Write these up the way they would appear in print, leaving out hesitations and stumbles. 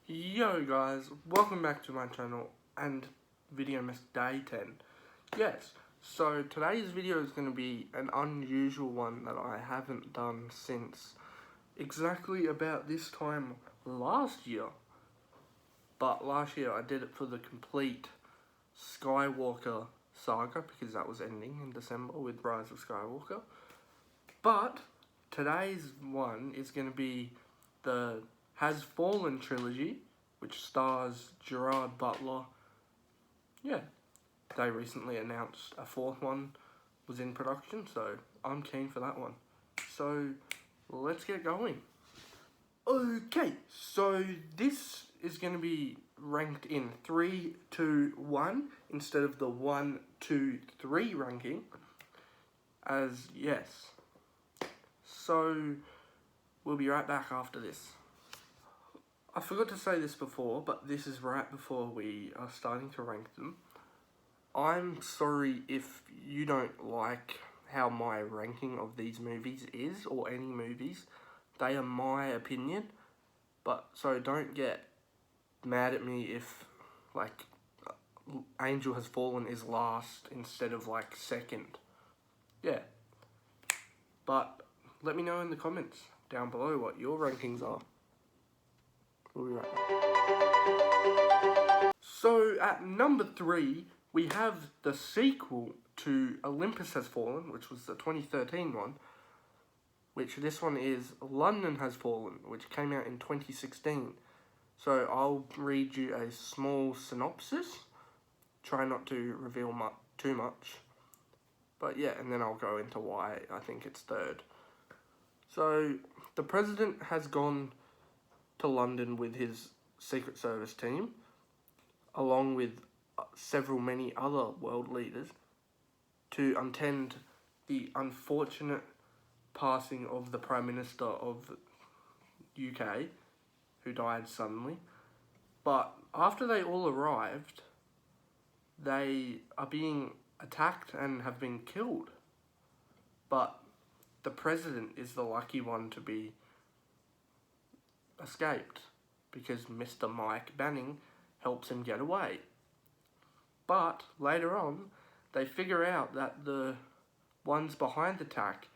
Yo guys, welcome back to my channel and Videomas Day 10. Yes, so today's video is going to be an unusual one that I haven't done since exactly about this time last year. But last year I did it for the complete Skywalker saga because that was ending in December with Rise of Skywalker. But today's one is going to be the Has Fallen Trilogy, which stars Gerard Butler. Yeah, they recently announced a fourth one was in production, so I'm keen for that one. So let's get going. Okay, so this is going to be ranked in 3, 2, 1 instead of the 1, 2, 3 ranking. As yes. So we'll be right back after this. I forgot to say this before, but this is right before we are starting to rank them. I'm sorry if you don't like how my ranking of these movies is, or any movies. They are my opinion, but so don't get mad at me if, like, Angel Has Fallen is last instead of, like, second. Yeah. But let me know in the comments down below what your rankings are. We'll be right back. So at number 3, we have the sequel to Olympus Has Fallen, which was the 2013 one, which this one is London Has Fallen, which came out in 2016. So I'll read you a small synopsis. Try not to reveal too much. But yeah, and then I'll go into why I think it's third. So the president has gone to London with his Secret Service team, along with many other world leaders, to attend the unfortunate passing of the Prime Minister of UK, who died suddenly. But after they all arrived, they are being attacked and have been killed. But the president is the lucky one to be escaped, because Mr. Mike Banning helps him get away. But later on, they figure out that the ones behind the attack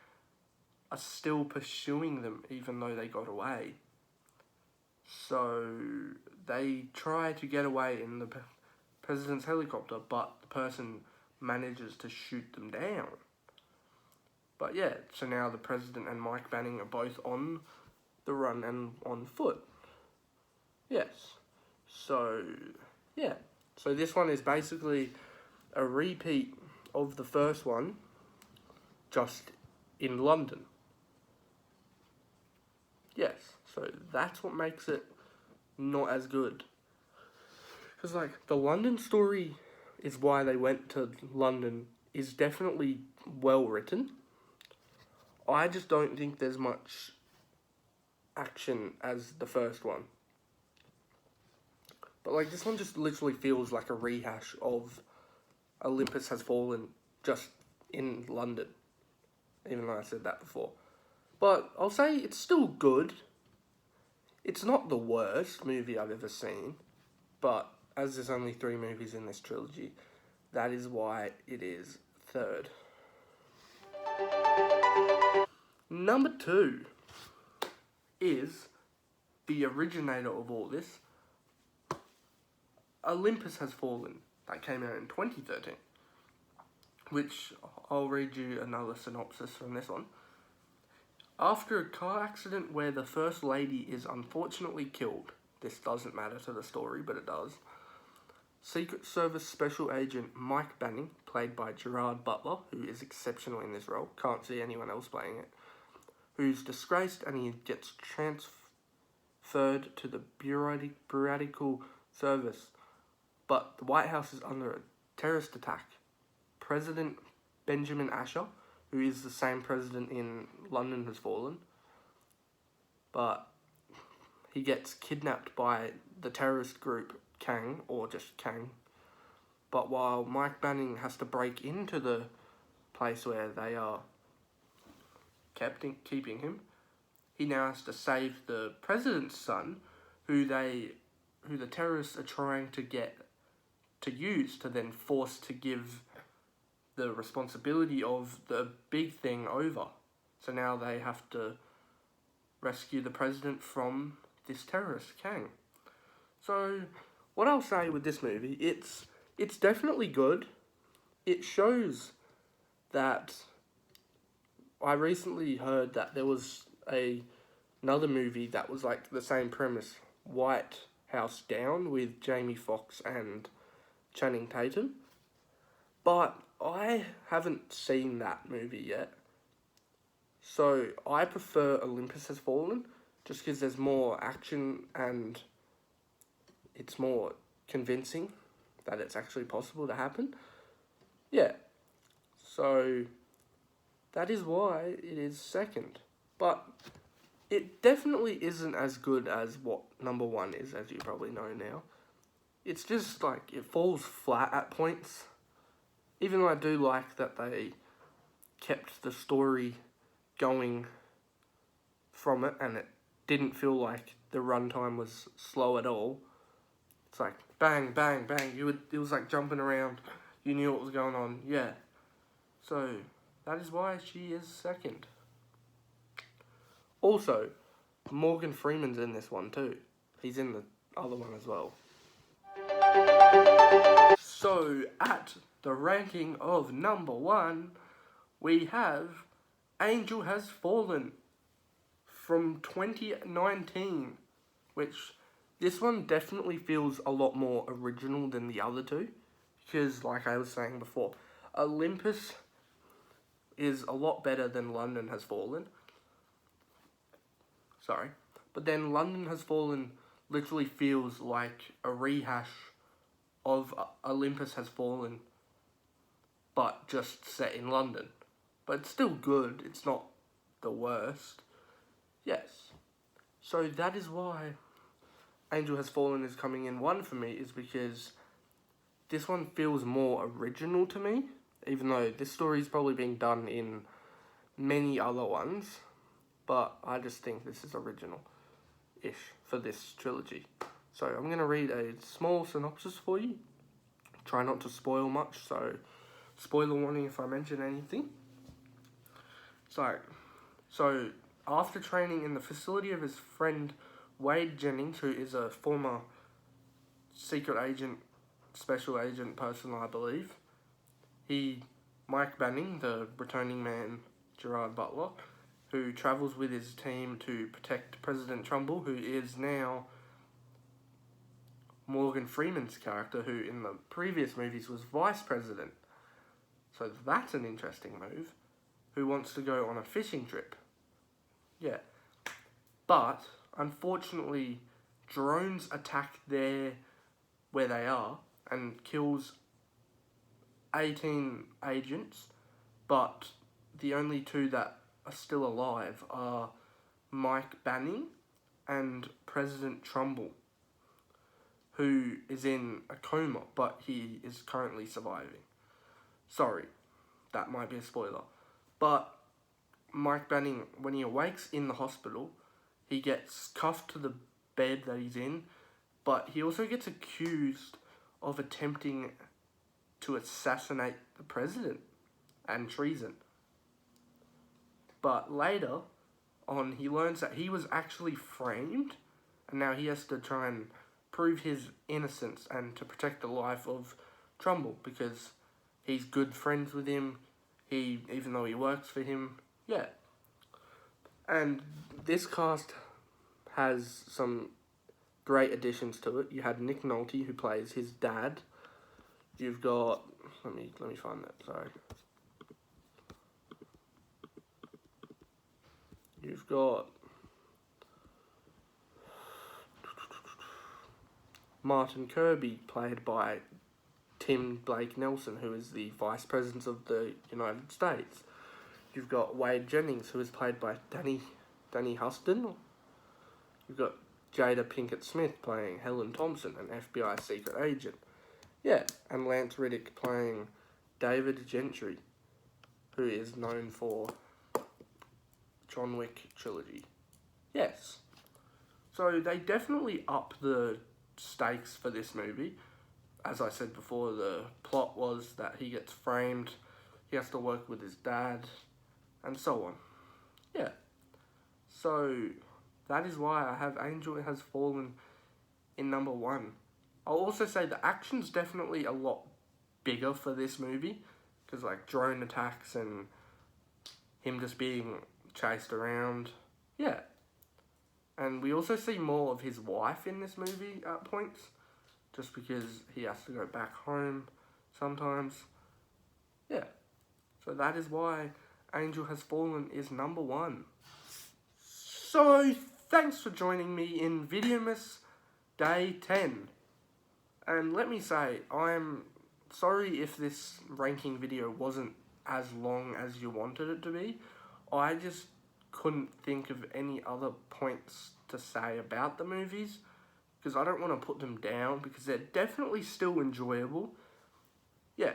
are still pursuing them even though they got away. So they try to get away in the president's helicopter, but the person manages to shoot them down. But yeah, so now the president and Mike Banning are both on the run and on foot. Yes. So, yeah. So this one is basically a repeat of the first one, just in London. Yes. So that's what makes it not as good. Because, like, the London story is why they went to London is definitely well written. I just don't think there's much action as the first one. But, like, this one just literally feels like a rehash of Olympus Has Fallen just in London. Even though I said that before. But I'll say it's still good. It's not the worst movie I've ever seen. But as there's only 3 movies in this trilogy, that is why it is third. Number 2 is the originator of all this, Olympus Has Fallen, that came out in 2013, which I'll read you another synopsis from this one. After a car accident where the First Lady is unfortunately killed, this doesn't matter to the story, but it does, Secret Service Special Agent Mike Banning, played by Gerard Butler, who is exceptional in this role, can't see anyone else playing it, who's disgraced and he gets transferred to the bureaucratical service. But the White House is under a terrorist attack. President Benjamin Asher, who is the same president in London Has Fallen, but he gets kidnapped by the terrorist group Kang, or just Kang. But while Mike Banning has to break into the place where they are keeping him, he now has to save the president's son, who the terrorists are trying to get to use to then force to give the responsibility of the big thing over. So now they have to rescue the president from this terrorist, Kang. So, what I'll say with this movie, it's definitely good. It shows that I recently heard that there was another movie that was like the same premise, White House Down, with Jamie Foxx and Channing Tatum. But I haven't seen that movie yet. So I prefer Olympus Has Fallen, just because there's more action and it's more convincing that it's actually possible to happen. Yeah. So that is why it is second. But it definitely isn't as good as what number one is, as you probably know now. It's just like, it falls flat at points. Even though I do like that they kept the story going from it, and it didn't feel like the runtime was slow at all. It's like bang, bang, bang. It was like jumping around. You knew what was going on. Yeah. So that is why she is second. Also, Morgan Freeman's in this one too. He's in the other one as well. So at the ranking of number one, we have Angel Has Fallen from 2019, which this one definitely feels a lot more original than the other two, because like I was saying before, Olympus is a lot better than London Has Fallen. Sorry. But then London Has Fallen literally feels like a rehash of Olympus Has Fallen, but just set in London. But it's still good. It's not the worst. Yes. So that is why Angel Has Fallen is coming in one for me, is because this one feels more original to me, even though this story is probably being done in many other ones, but I just think this is original-ish for this trilogy. So I'm going to read a small synopsis for you. Try not to spoil much, so spoiler warning if I mention anything. So after training in the facility of his friend Wade Jennings, who is a former secret agent, special agent person, I believe, Mike Banning, the returning man, Gerard Butler, who travels with his team to protect President Trumbull, who is now Morgan Freeman's character, who in the previous movies was vice president. So that's an interesting move. Who wants to go on a fishing trip. Yeah. But, unfortunately, drones attack where they are and kills 18 agents, but the only two that are still alive are Mike Banning and President Trumbull, who is in a coma, but he is currently surviving. Sorry, that might be a spoiler. But Mike Banning, when he awakes in the hospital, he gets cuffed to the bed that he's in, but he also gets accused of attempting to assassinate the president and treason. But later on, he learns that he was actually framed, and now he has to try and prove his innocence and to protect the life of Trumbull, because he's good friends with him, even though he works for him. Yeah. And this cast has some great additions to it. You had Nick Nolte, who plays his dad. You've got, let me find that, sorry. You've got Martin Kirby, played by Tim Blake Nelson, who is the Vice President of the United States. You've got Wade Jennings, who is played by Danny Huston. You've got Jada Pinkett Smith playing Helen Thompson, an FBI secret agent. Yeah, and Lance Reddick playing David Gentry, who is known for John Wick trilogy. Yes. So they definitely up the stakes for this movie. As I said before, the plot was that he gets framed, he has to work with his dad, and so on. Yeah. So that is why I have Angel Has Fallen in number 1. I'll also say the action's definitely a lot bigger for this movie, because like drone attacks and him just being chased around. Yeah. And we also see more of his wife in this movie at points, just because he has to go back home sometimes. Yeah. So that is why Angel Has Fallen is number 1. So thanks for joining me in Videomas Day 10. And let me say, I'm sorry if this ranking video wasn't as long as you wanted it to be. I just couldn't think of any other points to say about the movies, because I don't want to put them down, because they're definitely still enjoyable. Yeah,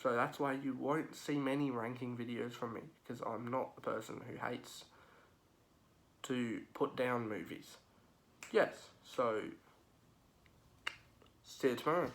so that's why you won't see many ranking videos from me, because I'm not the person who hates to put down movies. Yes, so see you tomorrow.